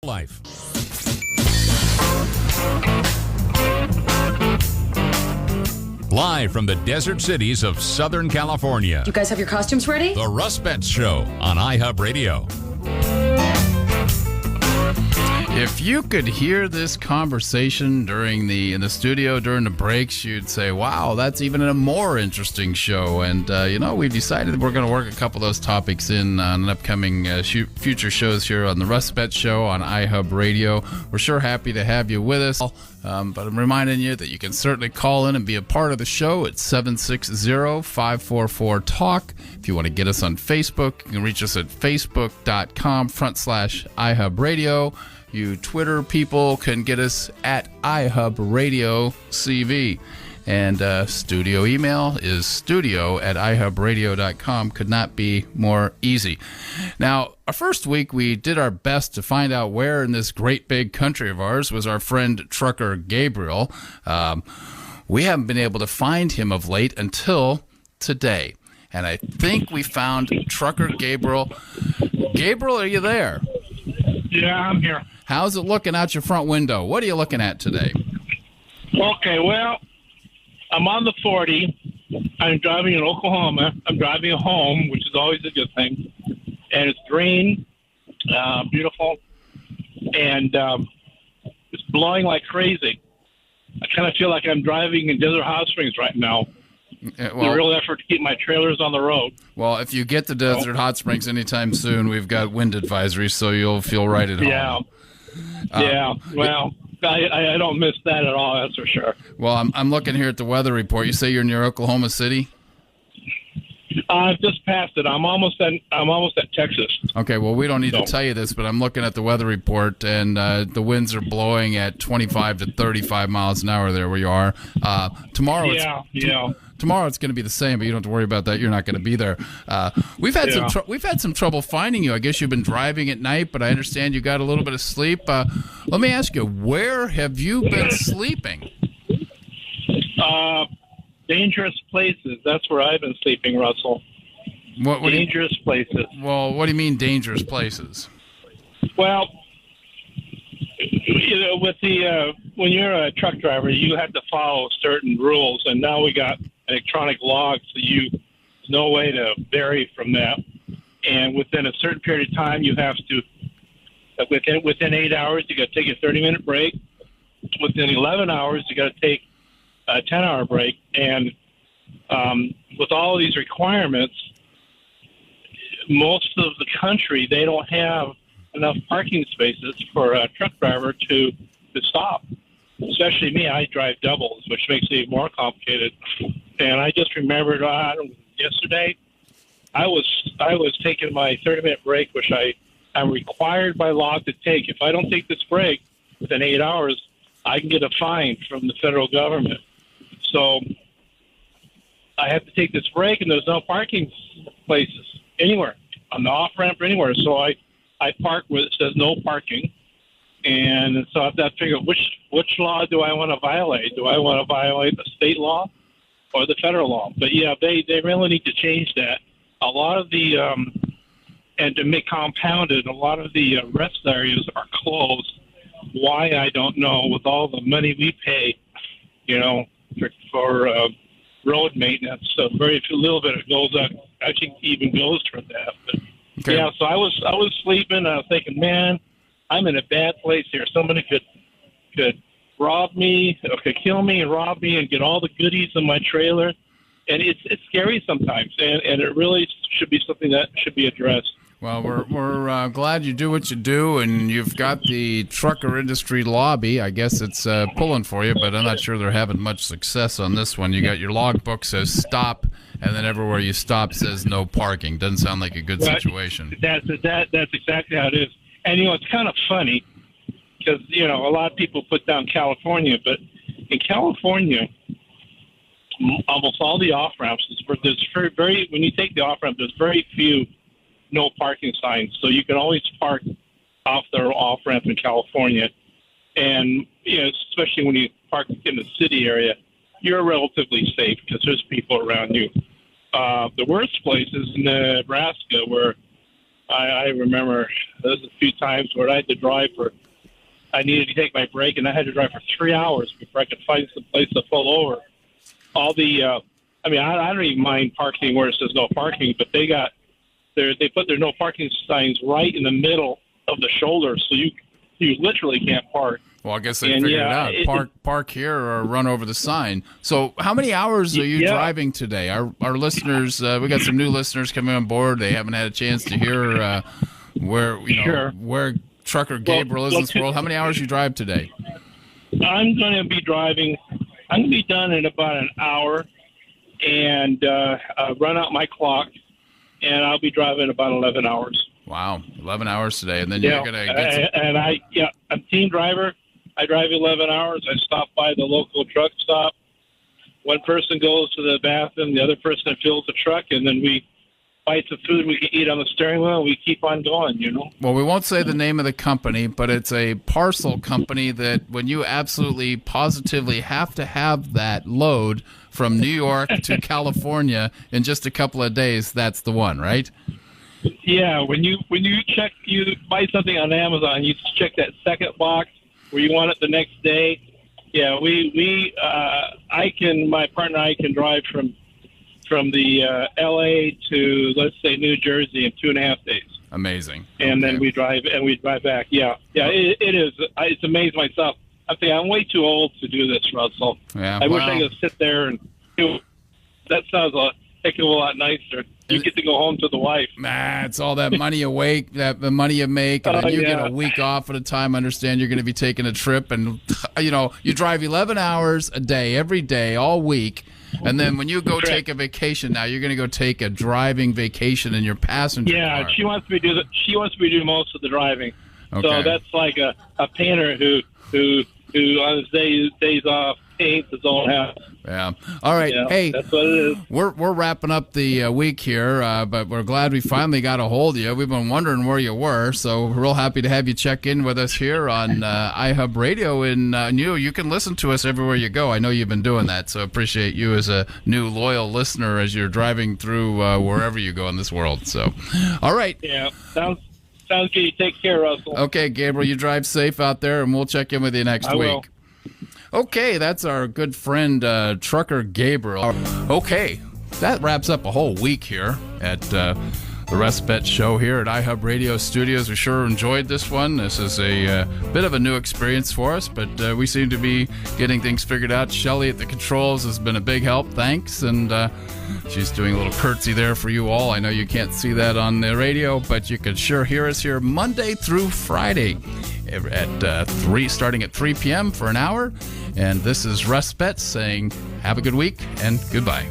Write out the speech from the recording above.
Life. Live from the desert cities of Southern California. You guys have your costumes ready? The Russ Betts Show on iHub Radio. If you could hear this conversation in the studio during the breaks, you'd say, wow, that's even a more interesting show. And, we've decided that we're going to work a couple of those topics in on upcoming future shows here on the Russ Betts Show on iHub Radio. We're sure happy to have you with us. But I'm reminding you that you can certainly call in and be a part of the show at 760-544-TALK. If you want to get us on Facebook, you can reach us at facebook.com/iHub Radio. You Twitter people can get us at iHub Radio CV. And studio email is studio@ihubradio.com. Could not be more easy. Now, our first week, we did our best to find out where in this great big country of ours was our friend trucker Gabriel. We haven't been able to find him of late until today. And I think we found trucker Gabriel. Gabriel, are you there? Yeah, I'm here. How's it looking out your front window? What are you looking at today? Okay, well, I'm on the 40. I'm driving in Oklahoma. I'm driving home, which is always a good thing. And it's green, beautiful, and it's blowing like crazy. I kind of feel like I'm driving in Desert Hot Springs right now. It's a real effort to keep my trailers on the road. Well, if you get to Desert Hot Springs anytime soon, we've got wind advisories, so you'll feel right at home. Yeah. Well, I don't miss that at all, that's for sure. Well, I'm looking here at the weather report. You say you're near Oklahoma City? I've just passed it. I'm almost at Texas. Okay, well, we don't need to tell you this, but I'm looking at the weather report, and the winds are blowing at 25 to 35 miles an hour there where you are. Tomorrow, Tomorrow it's going to be the same, but you don't have to worry about that. You're not going to be there. We've had some trouble finding you. I guess you've been driving at night, but I understand you got a little bit of sleep. Let me ask you, where have you been sleeping? Dangerous places. That's where I've been sleeping, Russell. What dangerous places. Well, what do you mean dangerous places? Well, with when you're a truck driver, you have to follow certain rules, and now we got electronic logs, so there's no way to vary from that. And within a certain period of time, you have to, within 8 hours, you got to take a 30-minute break. Within 11 hours, you got to take a 10-hour break. And with all of these requirements, most of the country, they don't have enough parking spaces for a truck driver to stop. Especially me, I drive doubles, which makes it even more complicated. And I just remembered yesterday, I was taking my 30-minute break, which I'm required by law to take. If I don't take this break within 8 hours, I can get a fine from the federal government. So I have to take this break, and there's no parking places anywhere on the off-ramp or anywhere. So I park where it says no parking. And so I have to figure out which law do I want to violate? Do I want to violate the state law or the federal law? But, yeah, they really need to change that. A lot of the and to make compounded, a lot of the rest areas are closed. Why, I don't know. With all the money we pay, for road maintenance, so very little bit it goes up. I think even goes for that. But, okay. Yeah, so I was sleeping. I was thinking, man, I'm in a bad place here. Somebody could rob me, or could kill me and rob me and get all the goodies in my trailer. And it's scary sometimes, and it really should be something that should be addressed. Well, we're glad you do what you do, and you've got the trucker industry lobby. I guess it's pulling for you, but I'm not sure they're having much success on this one. You got your logbook says stop, and then everywhere you stop says no parking. Doesn't sound like a good situation. That's exactly how it is. And, it's kind of funny because, a lot of people put down California, but in California, almost all the off-ramps, there's very when you take the off-ramp, there's very few no parking signs. So you can always park off the off-ramp in California. And, especially when you park in the city area, you're relatively safe because there's people around you. The worst place is Nebraska, where I remember there was a few times where I had to drive I needed to take my break, and I had to drive for 3 hours before I could find some place to pull over. All the, I don't even mind parking where it says no parking, but they put their no parking signs right in the middle of the shoulder, so you literally can't park. Well, I guess they figured it out. Park here or run over the sign. So how many hours are you driving today? Our listeners, we got some new listeners coming on board. They haven't had a chance to hear where Trucker Gabriel is in this world. How many hours you drive today? I'm going to be done in about an hour and run out my clock, and I'll be driving about 11 hours. Wow, 11 hours today, and then you're going to get I'm team driver. I drive 11 hours. I stop by the local truck stop. One person goes to the bathroom, the other person fills the truck, and then we buy some food we can eat on the steering wheel, and we keep on going, Well, we won't say the name of the company, but it's a parcel company that when you absolutely positively have to have that load from New York to California in just a couple of days, that's the one, right? Yeah, when you buy something on Amazon, you check that second box where you want it the next day. Yeah, my partner and I can drive from the L.A. to, let's say, New Jersey in 2.5 days. Amazing. And then we drive back. Yeah, it is. It's amazed myself. I think I'm way too old to do this, Russell. Yeah, I wish I could sit there and do. That sounds a heck of a lot nicer. You get to go home to the wife. It's all that money you the money you make, and then you get a week off at a time. Understand you're going to be taking a trip, and you drive 11 hours a day, every day, all week, and then when you go take a vacation, now you're going to go take a driving vacation in your passenger car. Yeah, she wants me to do She wants me to do most of the driving. Okay. So that's like a painter who on his days off paints his own house. Yeah. All right. Yeah, hey, that's what it is. We're wrapping up the week here, but we're glad we finally got a hold of you. We've been wondering where you were, so we're real happy to have you check in with us here on iHub Radio. And you can listen to us everywhere you go. I know you've been doing that, so appreciate you as a new loyal listener as you're driving through wherever you go in this world. So, all right. Yeah. Sounds good. You take care, Russell. Okay, Gabriel, you drive safe out there, and we'll check in with you next week. Will. Okay, that's our good friend, Trucker Gabriel. Okay, that wraps up a whole week here at the Russ Betts Show here at iHub Radio Studios. We sure enjoyed this one. This is a bit of a new experience for us, but we seem to be getting things figured out. Shelly at the controls has been a big help. Thanks. And she's doing a little curtsy there for you all. I know you can't see that on the radio, but you can sure hear us here Monday through Friday at starting at 3 p.m. for an hour. And this is Russ Betts saying have a good week and goodbye.